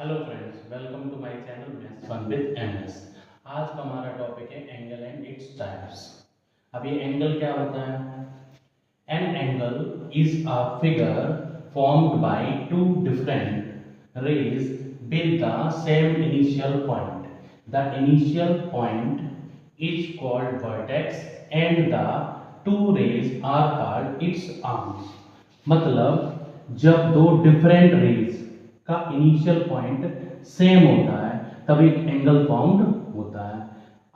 Hello friends, welcome to my channel maths fun with MS. आज का हमारा topic है एंगल एंड इट्स टाइप्स। अब ये एंगल क्या होता है? An angle is a figure formed by two different rays with the same initial point. The initial point is called vertex and the two rays are called its arms. मतलब जब दो different raise का initial point same होता है तब एक angle found होता है।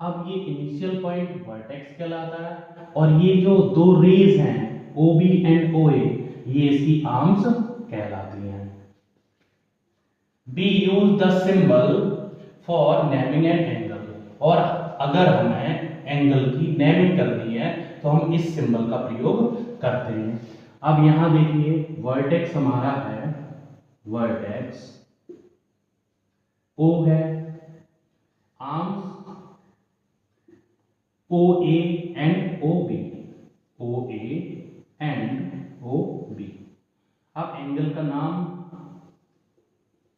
अब ये इनिशियल पॉइंट वर्टेक्स कहलाता है और ये जो दो रेज हैं OB एंड OA ये इसकी आर्म्स कहलाती हैं। We use the symbol for naming an angle। और अगर हमें एंगल की नेमिंग करनी है तो हम इस सिंबल का प्रयोग करते हैं। अब यहां देखिए वर्टेक्स हमारा है, वर्टेक्स O है, arms OA and OB, OA and OB। अब एंगल का नाम,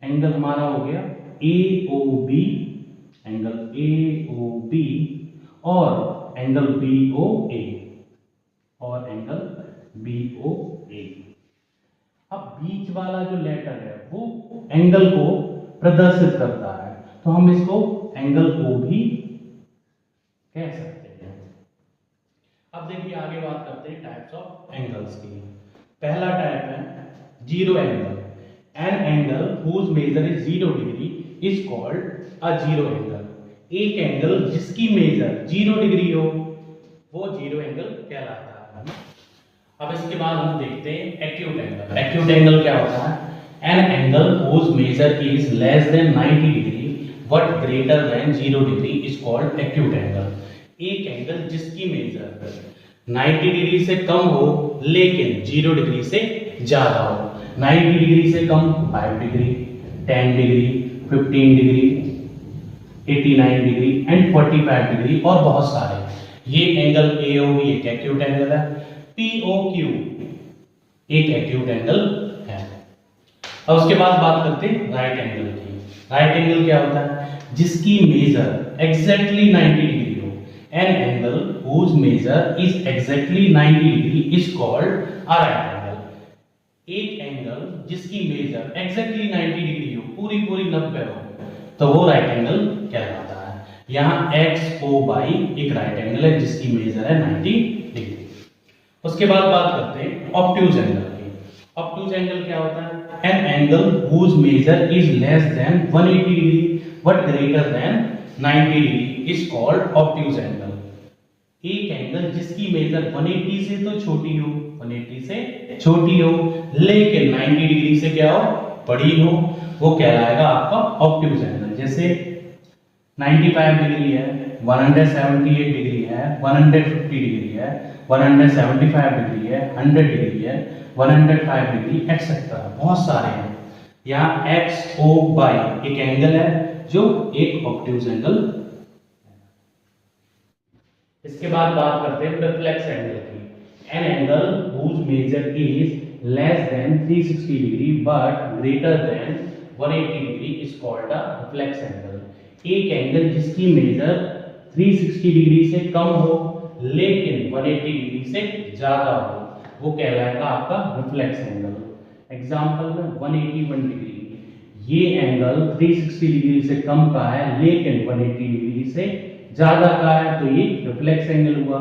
एंगल हमारा हो गया AOB, एंगल AOB और एंगल BOA और एंगल BOA। अब बीच वाला जो लेटर है वो एंगल को प्रदर्शित करता है तो हम इसको एंगल को भी कह सकते हैं। अब देखिए आगे बात करते हैं टाइप्स ऑफ एंगल्स की। पहला टाइप है zero angle. An angle whose measure is 0 degree is called a zero angle. एक एंगल जिसकी मेजर 0 डिग्री हो वो जीरो एंगल कहलाता है। अब इसके बाद हम देखते हैं एक्यूट एंगल। एक्यूट एंगल क्या होता है? An angle whose measure is less than 90 degree but greater than 0 degree is called acute angle. एक एंगल जिसकी मेजर 90 डिग्री से कम हो लेकिन 0 डिग्री से ज्यादा हो। 90 डिग्री से कम 5 degree, 10 degree, 15 degree, 89 degree and 45 degree और बहुत सारे। ये एंगल AOB एक एक्यूट एंगल है। POQ एक एक्यूट एंगल है। अब उसके बाद बात करते हैं राइट एंगल की। राइट एंगल क्या होता है? जिसकी मेजर एग्जैक्टली 90 डिग्री हो। An angle whose measure is exactly 90 degree is called a right angle। एक एंगल जिसकी मेजर एग्जैक्टली 90 डिग्री हो, पूरी 90 हो, तो वो राइट एंगल कहलाता है। यहाँ XOY एक राइट एंगल है जिसकी मेजर है 90 डिग्री। उसके बाद बात करते हैं ऑब्ट्यूज एंगल की। ऑब्ट्यूज एंगल क्या होता है? An angle whose measure is less than 180 degree but greater than 90 degree is called obtuse angle। एक एंगल जिसकी मेजर 180 से तो छोटी हो, 180 से छोटी हो लेकिन 90 डिग्री से क्या हो, बड़ी हो, वो कहलाएगा आपका ऑब्ट्यूज एंगल। जैसे 95 डिग्री है, 178 डिग्री है, 150 डिग्री है, 175 डिग्री है, 100 डिग्री है, 105 डिग्री एक्सेट्रा, बहुत सारे हैं। यहाँ XOY एक एंगल है जो एक ऑब्ट्यूज एंगल। इसके बाद बात करते हैं रिफ्लेक्स एंगल की। An angle whose measure is less than 360 degree but greater than 180 degree is called a reflex angle। एक एंगल जिसकी मेजर 360 डिग्री से कम हो लेकिन 180 डिग्री से ज्यादा हो वो कहलाएगा आपका रिफ्लेक्स एंगल। एग्जांपल में 181 डिग्री, ये एंगल 360 डिग्री से कम का है लेकिन 180 डिग्री से ज्यादा का है तो ये रिफ्लेक्स एंगल हुआ।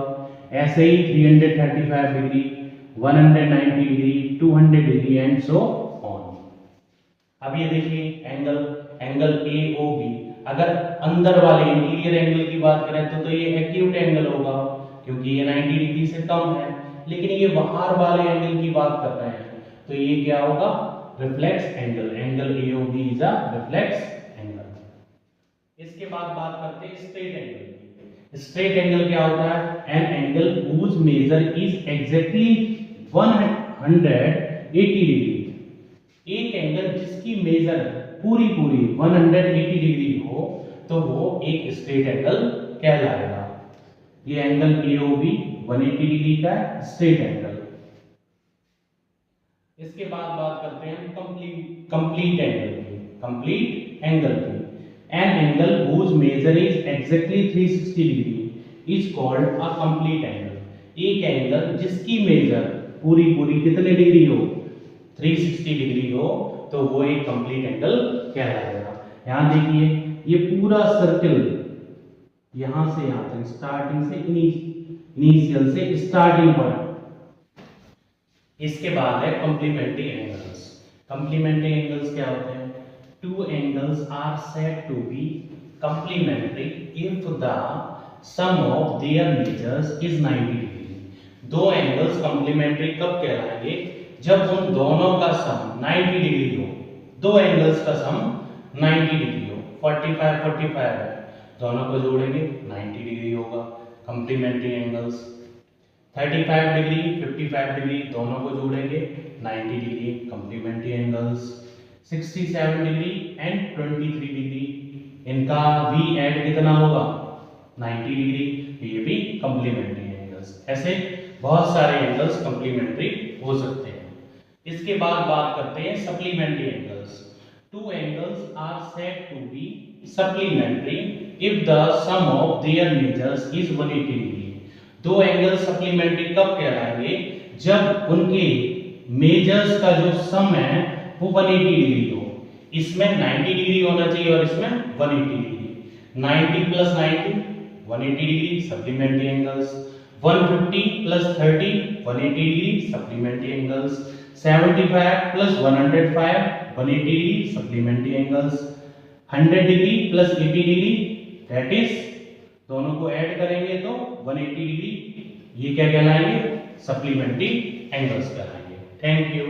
ऐसे ही 335 degree, 190 degree, 200 degree and so on. अब ये देखिए एंगल AOB। अगर अंदर वाले इंटीरियर एंगल की बात करें तो ये एक्यूट एंगल होगा क्योंकि ये 90 डिग्री से कम है। लेकिन ये बाहर वाले एंगल की बात कर रहे हैं तो ये क्या होगा? Reflex angle. Angle AOB is a reflex angle. इसके बाद बात करते हैं स्ट्रेट एंगल की। स्ट्रेट एंगल क्या होता है? An angle whose measure is exactly 180 degree. एक एंगल जिसकी मेजर पूरी 180 डिग्री हो तो वो एक स्ट्रेट एंगल कहलाएगा। ये एंगल AOB 180 डिग्री का स्ट्रेट एंगल। इसके बाद बात करते हैं कंप्लीट एंगल की। कंप्लीट एंगल की। An angle whose measure is exactly 360 degree is called a complete angle। एक एंगल जिसकी मेजर पूरी पूरी कितने डिग्री हो, 360 डिग्री हो, तो वो एक कंप्लीट एंगल कहलाएगा। यहां देखिए ये पूरा सर्कल यहां से यहां तक स्टार्टिंग से इनिशियल से स्टार्टिंग पॉइंट, इसके बाद है कॉम्प्लीमेंट्री एंगल्स। कॉम्प्लीमेंट्री एंगल्स क्या होते हैं? Two angles are said to be complementary if the sum of their measures is 90 degree। दो एंगल्स कॉम्प्लीमेंट्री कब कहलाएंगे? जब उन दोनों का सम 90 डिग्री हो। दो एंगल्स का सम 90 डिग्री हो, 45 45 है, दोनों को जोड़ेंगे 90 डिग्री होगा कॉम्प्लीमेंट्री एंगल्स। 35 डिग्री 55 डिग्री दोनों को जोड़ेंगे 90 degree complementary angles. 67 degree and 23 degree, इनका भी ऐड कितना होगा? 90 डिग्री, ये भी कॉम्प्लीमेंट्री एंगल्स। ऐसे बहुत सारे एंगल्स कॉम्प्लीमेंट्री हो सकते हैं। इसके बाद बात करते हैं supplementary angles. Two angles are said to be supplementary if the sum of their measures is 180 degree. दो एंगल्स सप्लीमेंट्री कब कहलाएंगे? जब उनके मेजर्स का जो सम है वो 180 डिग्री हो। इसमें 90 डिग्री होना चाहिए और इसमें 180 degree. 90 plus 90 180 degree supplementary angles. 150 plus 30 180 degree supplementary angles. 75 plus 105 180 degree supplementary angles. 100 degree plus 80 degree that is, दोनों को ऐड करेंगे तो 180 डिग्री, ये क्या कहलाएंगे? सप्लीमेंट्री एंगल्स कहलाएंगे। Thank you.